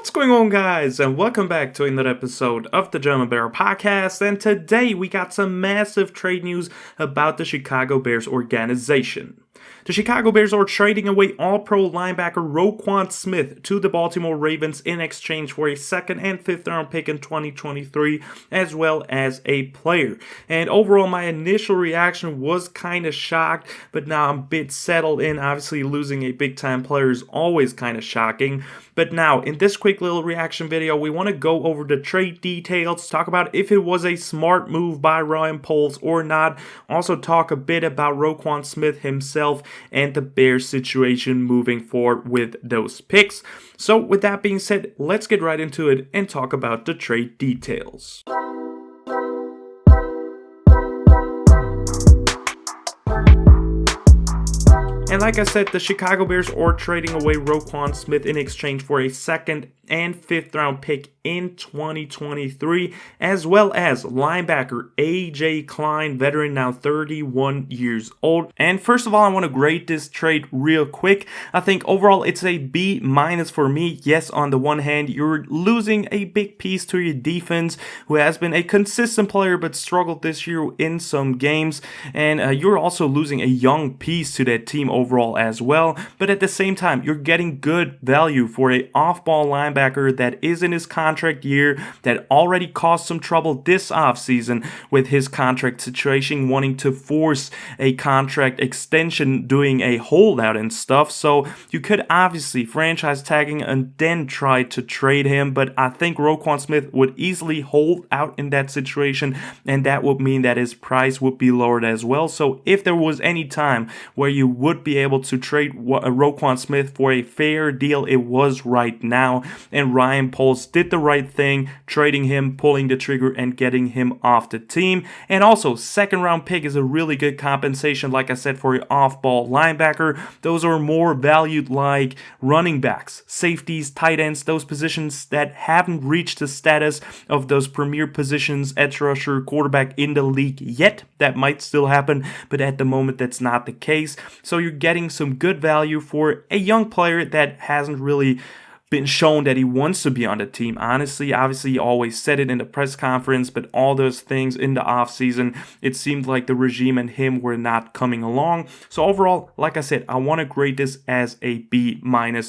What's going on, guys, and welcome back to another episode of the German Bear Podcast. And today we got some massive trade news about the Chicago Bears organization. The Chicago Bears are trading away All-Pro linebacker Roquan Smith to the Baltimore Ravens in exchange for a second and fifth round pick in 2023, as well as a player. And overall, my initial reaction was kind of shocked, but now I'm a bit settled in. Obviously, losing a big-time player is always kind of shocking. But now, in this quick little reaction video, we want to go over the trade details, talk about if it was a smart move by Ryan Poles or not, also talk a bit about Roquan Smith himself and the Bears situation moving forward with those picks. So with that being said, let's get right into it and talk about the trade details. And like I said, the Chicago Bears are trading away Roquan Smith in exchange for a second and fifth round pick in 2023, as well as linebacker A.J. Klein, veteran, now 31 years old. And first of all, I want to grade this trade real quick. I think overall it's a B- for me. Yes, on the one hand, you're losing a big piece to your defense, who has been a consistent player but struggled this year in some games. And you're also losing a young piece to that team overall as well. But at the same time, you're getting good value for a off-ball linebacker that is in his contract year, that already caused some trouble this offseason with his contract situation, wanting to force a contract extension, doing a holdout and stuff. So you could obviously franchise tagging and then try to trade him, but I think Roquan Smith would easily hold out in that situation, and that would mean that his price would be lowered as well. So if there was any time where you would be able to trade Roquan Smith for a fair deal, it was right now. And Ryan Poles did the right thing, trading him, pulling the trigger, and getting him off the team. And also, second round pick is a really good compensation, like I said, for an off-ball linebacker. Those are more valued like running backs, safeties, tight ends, those positions that haven't reached the status of those premier positions, edge rusher, quarterback in the league yet. That might still happen, but at the moment that's not the case. So you're getting some good value for a young player that hasn't really been shown that he wants to be on the team. Honestly, obviously, he always said it in the press conference, but all those things in the offseason, it seemed like the regime and him were not coming along. So overall, like I said, I want to grade this as a B-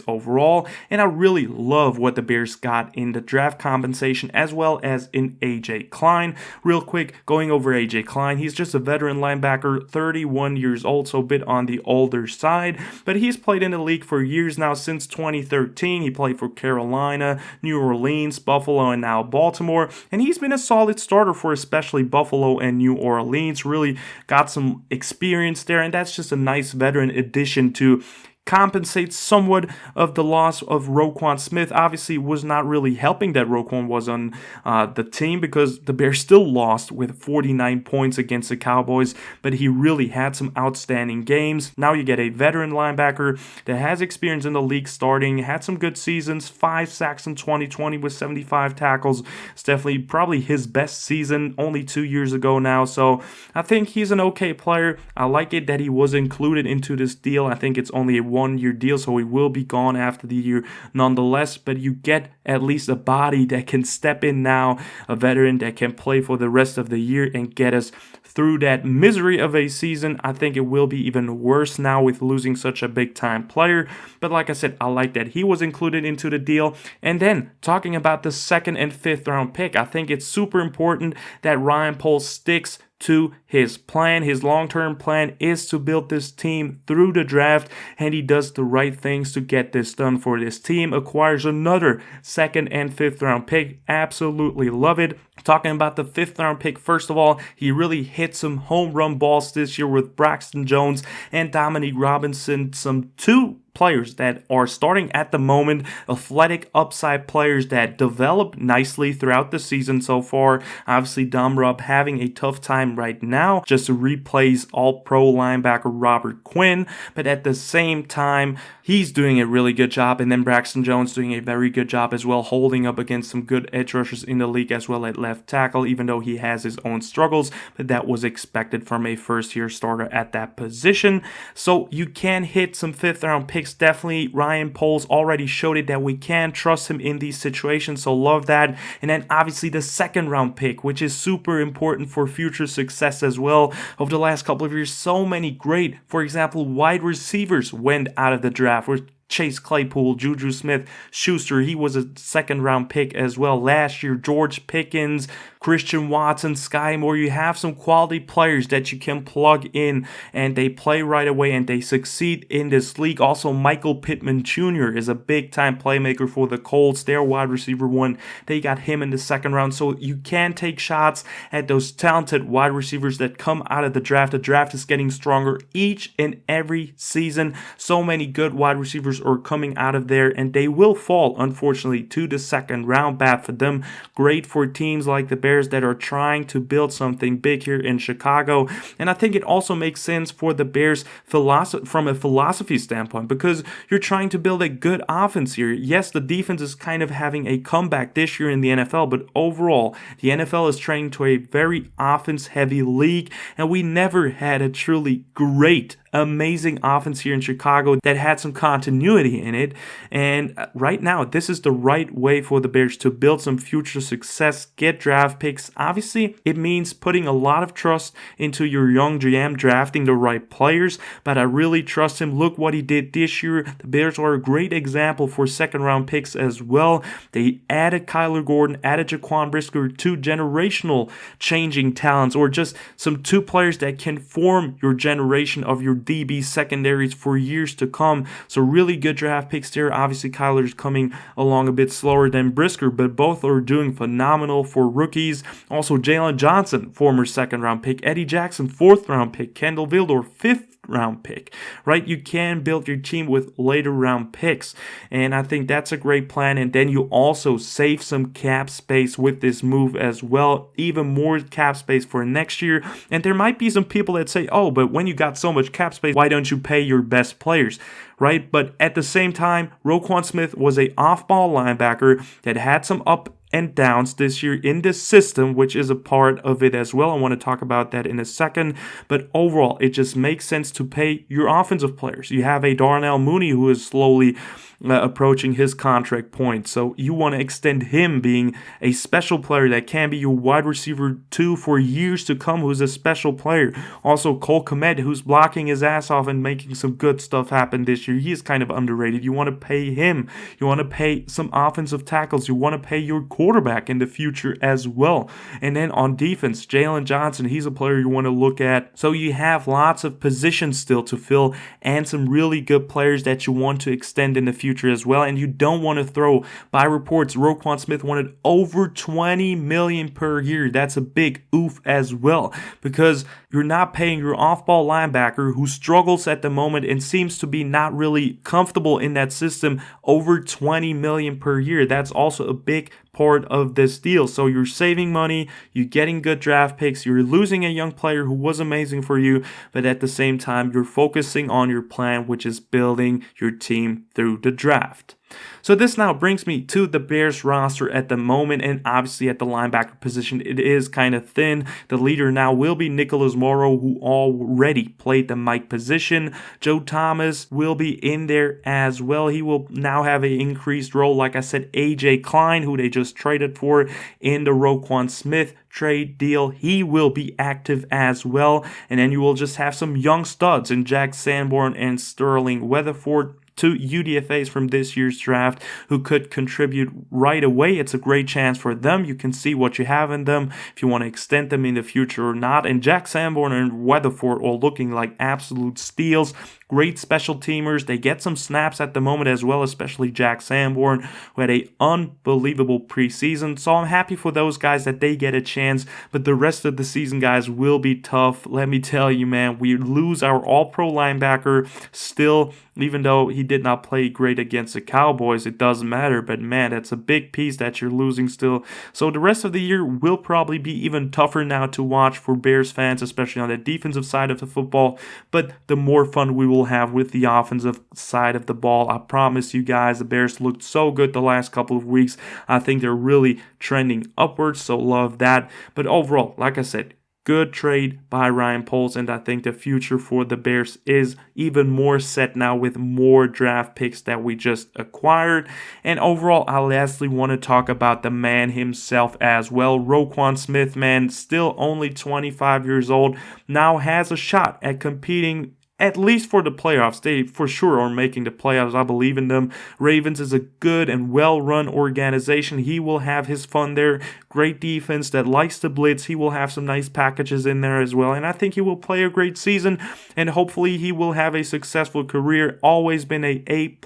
overall, and I really love what the Bears got in the draft compensation as well as in A.J. Klein. Real quick, going over A.J. Klein, he's just a veteran linebacker, 31 years old, so a bit on the older side, but he's played in the league for years now, since 2013. He played for Carolina, New Orleans, Buffalo, and now Baltimore. And he's been a solid starter for especially Buffalo and New Orleans. Really got some experience there, and that's just a nice veteran addition to compensates somewhat of the loss of Roquan Smith. Obviously, was not really helping that Roquan was on the team, because the Bears still lost with 49 points against the Cowboys, but he really had some outstanding games. Now you get a veteran linebacker that has experience in the league starting, had some good seasons, 5 sacks in 2020 with 75 tackles. It's definitely probably his best season, only 2 years ago now. So I think he's an okay player. I like it that he was included into this deal. I think it's only a 1-year deal, so he will be gone after the year nonetheless, but you get at least a body that can step in now, a veteran that can play for the rest of the year and get us through that misery of a season. I think it will be even worse now with losing such a big time player, but like I said, I like that he was included into the deal. And then talking about the second and fifth round pick, I think it's super important that Ryan Poles sticks to his plan. His long-term plan is to build this team through the draft, and he does the right things to get this done for this team. Acquires another second and fifth round pick. Absolutely love it. Talking about the fifth round pick, first of all, he really hit some home run balls this year with Braxton Jones and Dominique Robinson, some two players that are starting at the moment, athletic upside players that develop nicely throughout the season so far. Obviously, Dom Rob having a tough time right now just to replace all-pro linebacker Robert Quinn, but at the same time, he's doing a really good job, and then Braxton Jones doing a very good job as well, holding up against some good edge rushers in the league as well at left tackle, even though he has his own struggles, but that was expected from a first-year starter at that position. So you can hit some fifth-round picks picks, definitely Ryan Poles already showed it that we can trust him in these situations, so love that. And then obviously the second round pick, which is super important for future success as well. Over the last couple of years, so many great, for example, wide receivers went out of the draft. Chase Claypool, Juju Smith-Schuster, he was a second round pick as well last year. George Pickens, Christian Watson, Sky Moore. You have some quality players that you can plug in and they play right away and they succeed in this league. Also, Michael Pittman Jr. is a big time playmaker for the Colts. Their wide receiver one, they got him in the second round. So you can take shots at those talented wide receivers that come out of the draft. The draft is getting stronger each and every season. So many good wide receivers are coming out of there, and they will fall, unfortunately, to the second round. Bad for them. Great for teams like the Bears that are trying to build something big here in Chicago. And I think it also makes sense for the Bears from a philosophy standpoint, because you're trying to build a good offense here. Yes, the defense is kind of having a comeback this year in the NFL, but overall, the NFL is trending to a very offense-heavy league, and we never had a truly great, amazing offense here in Chicago that had some continuity in it. And right now, this is the right way for the Bears to build some future success, get draft picks. Obviously, it means putting a lot of trust into your young GM, drafting the right players, but I really trust him. Look what he did this year. The Bears are a great example for second round picks as well. They added Kyler Gordon, added Jaquan Brisker, two generational changing talents, or just some two players that can form your generation of your DB secondaries for years to come. So really good draft picks there. Obviously, Kyler's coming along a bit slower than Brisker, but both are doing phenomenal for rookies. Also, Jalen Johnson, former second round pick. Eddie Jackson, fourth round pick. Kendall Vildor, fifth round pick, right? You can build your team with later round picks, and I think that's a great plan. And then you also save some cap space with this move as well, even more cap space for next year. And there might be some people that say, oh, but when you got so much cap space, why don't you pay your best players, right? But at the same time, Roquan Smith was a off-ball linebacker that had some up and downs this year in this system, which is a part of it as well. I want to talk about that in a second. But overall, it just makes sense to pay your offensive players. You have a Darnell Mooney who is slowly approaching his contract point. So you want to extend him being a special player that can be your wide receiver 2 for years to come, who's a special player. Also, Cole Kmet, who's blocking his ass off and making some good stuff happen this year. He is kind of underrated. You want to pay him. You want to pay some offensive tackles. You want to pay your quarterback in the future as well. And then on defense, Jalen Johnson, he's a player you want to look at. So you have lots of positions still to fill and some really good players that you want to extend in the future as well. And you don't want to throw, by reports, Roquan Smith wanted over $20 million per year. That's a big oof as well, because you're not paying your off-ball linebacker who struggles at the moment and seems to be not really comfortable in that system over $20 million per year. That's also a big part of this deal. So you're saving money, you're getting good draft picks, you're losing a young player who was amazing for you, but at the same time, you're focusing on your plan, which is building your team through the draft. So this now brings me to the Bears roster at the moment, and obviously at the linebacker position, it is kind of thin. The leader now will be Nicholas Morrow, who already played the Mike position. Joe Thomas will be in there as well. He will now have an increased role. Like I said, AJ Klein, who they just traded for in the Roquan Smith trade deal, he will be active as well. And then you will just have some young studs in Jack Sanborn and Sterling Weatherford, two UDFAs from this year's draft who could contribute right away. It's a great chance for them. You can see what you have in them, if you want to extend them in the future or not. And Jack Sanborn and Weatherford are looking like absolute steals. Great special teamers. They get some snaps at the moment as well, especially Jack Sanborn, who had an unbelievable preseason. So I'm happy for those guys that they get a chance. But the rest of the season, guys, will be tough. Let me tell you, man, we lose our all-pro linebacker still. Even though he did not play great against the Cowboys, it doesn't matter. But man, that's a big piece that you're losing still. So the rest of the year will probably be even tougher now to watch for Bears fans, especially on the defensive side of the football. But the more fun we will have with the offensive side of the ball. I promise you guys, the Bears looked so good the last couple of weeks. I think they're really trending upwards, so love that. But overall, like I said, Good trade by Ryan Poles, and I think the future for the Bears is even more set now with more draft picks that we just acquired. And overall, I lastly want to talk about the man himself as well. Roquan Smith, man, still only 25 years old, now has a shot at competing at least for the playoffs. They for sure are making the playoffs. I believe in them. Ravens is a good and well-run organization. He will have his fun there. Great defense that likes to blitz. He will have some nice packages in there as well. And I think he will play a great season. And hopefully he will have a successful career. Always been a A+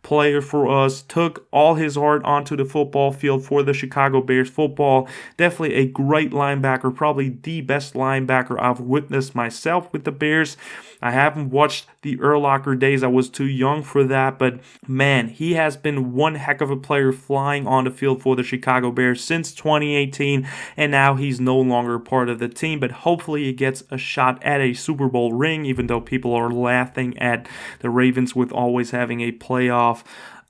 player for us. Took all his heart onto the football field for the Chicago Bears football. Definitely a great linebacker. Probably the best linebacker I've witnessed myself with the Bears. I haven't watched the Urlacher days. I was too young for that. But man, he has been one heck of a player flying on the field for the Chicago Bears since 2018. And now he's no longer part of the team. But hopefully he gets a shot at a Super Bowl ring, even though people are laughing at the Ravens with always having a playoff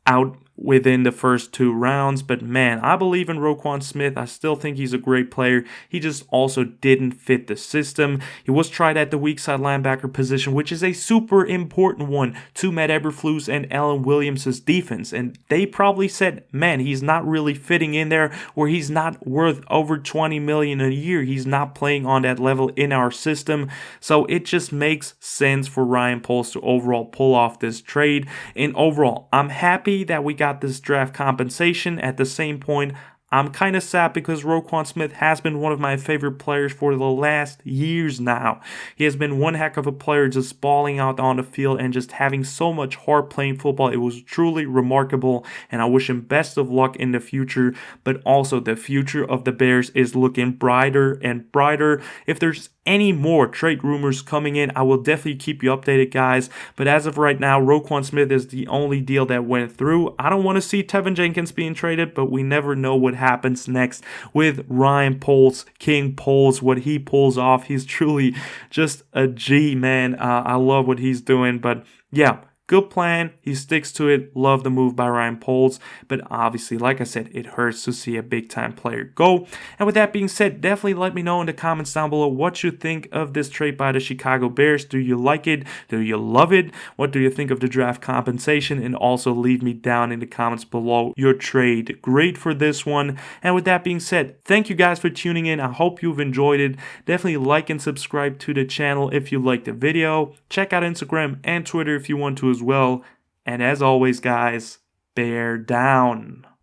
out within the first 2 rounds. But man, I believe in Roquan Smith. I still think he's a great player. He just also didn't fit the system. He was tried at the weak side linebacker position, which is a super important one to Matt Eberflus and Alan Williams' defense. And they probably said, man, he's not really fitting in there, or he's not worth over $20 million a year. He's not playing on that level in our system. So it just makes sense for Ryan Poles to overall pull off this trade. And overall, I'm happy that we got this draft compensation. At the same point, I'm kind of sad because Roquan Smith has been one of my favorite players for the last years now. He has been one heck of a player, just balling out on the field and just having so much heart playing football. It was truly remarkable, and I wish him best of luck in the future. But also, the future of the Bears is looking brighter and brighter. If there's any more trade rumors coming in, I will definitely keep you updated, guys. But as of right now, Roquan Smith is the only deal that went through. I don't want to see Tevin Jenkins being traded, but we never know what happens next with Ryan Poles, King Poles, what he pulls off. He's truly just a G, man. I love what he's doing, but yeah. Good plan. He sticks to it. Love the move by Ryan Poles. But obviously, like I said, it hurts to see a big-time player go. And with that being said, definitely let me know in the comments down below what you think of this trade by the Chicago Bears. Do you like it? Do you love it? What do you think of the draft compensation? And also leave me down in the comments below your trade. Great for this one. And with that being said, thank you guys for tuning in. I hope you've enjoyed it. Definitely like and subscribe to the channel if you liked the video. Check out Instagram and Twitter if you want to as well. And as always, guys, bear down.